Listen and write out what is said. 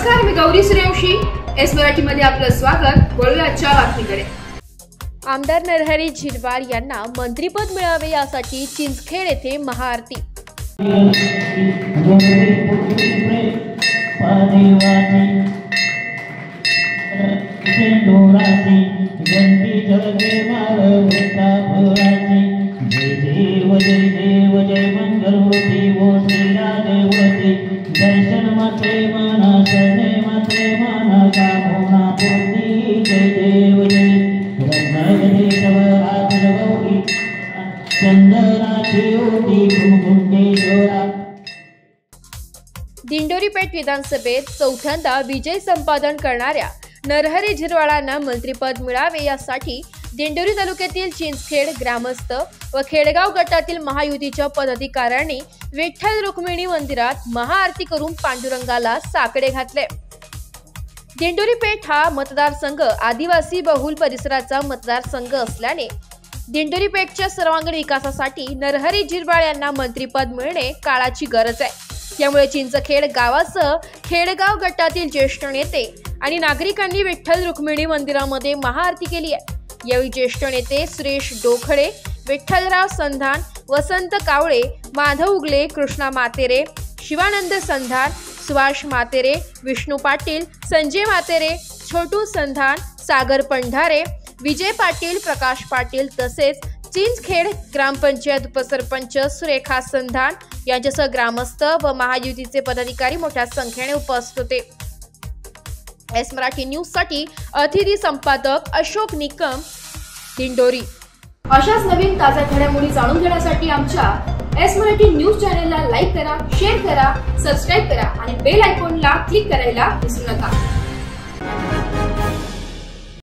नमस्कार, मी गौरी सूर्यवंशी. एस मराठी मध्ये आपलं स्वागत. वळूया आजच्या बातमीकडे. आमदार नरहरी झिरवाळ यांना मंत्रिपद मिळावे यासाठी चिंचखेड येथे महाआरती. दिंडोरी पेठ विधानसभेत चौथ्यांदा विजय संपादन करणाऱ्या नरहरी झिरवाळांना मंत्रिपद मिळावे यासाठी दिंडोरी तालुक्यातील चिंचखेड ग्रामस्थ व खेडगाव गटातील महायुतीच्या पदाधिकाऱ्यांनी विठ्ठल रुक्मिणी मंदिरात महाआरती करून पांडुरंगाला साकडे घातले. दिंडोरी पेठ हा मतदारसंघ आदिवासी बहुल परिसराचा मतदारसंघ असल्याने दिंडोरी पेठच्या सर्वांगीण विकासासाठी नरहरी झिरवाळ यांना मंत्रिपद मिळणे काळाची गरज आहे. त्यामुळे चिंचखेड गावासह खेडगाव गटातील ज्येष्ठ नेते आणि नागरिकांनी विठ्ठल रुक्मिणी मंदिरामध्ये महाआरती केली आहे. यावेळी ज्येष्ठ नेते सुरेश डोखळे, विठ्ठलराव संधान, वसंत कावळे, माधव उगले, कृष्णा मातेरे, शिवानंद संधान, सुभाष मातेरे, विष्णू पाटील, संजय मातेरे, छोटू संधान, सागर पंढारे, विजय पाटील, प्रकाश पाटील तसेच चिंचखेड ग्रामपंचायत उपसरपंच सुरेखा संधान यांच्यासह ग्रामस्थ व महायुतीचे पदाधिकारी मोठ्या संख्येने उपस्थित होते. एस मराठी न्यूज साठी अतिथी संपादक अशोक निकम, दिंडोरी. अशाच नवीन ताज्या घडामोडी जाणून घेण्यासाठी आमच्या एस मराठी न्यूज चॅनेलला लाईक करा, शेअर करा, सबस्क्राईब करा आणि बेल आयकॉनला क्लिक करायला विसरू नका.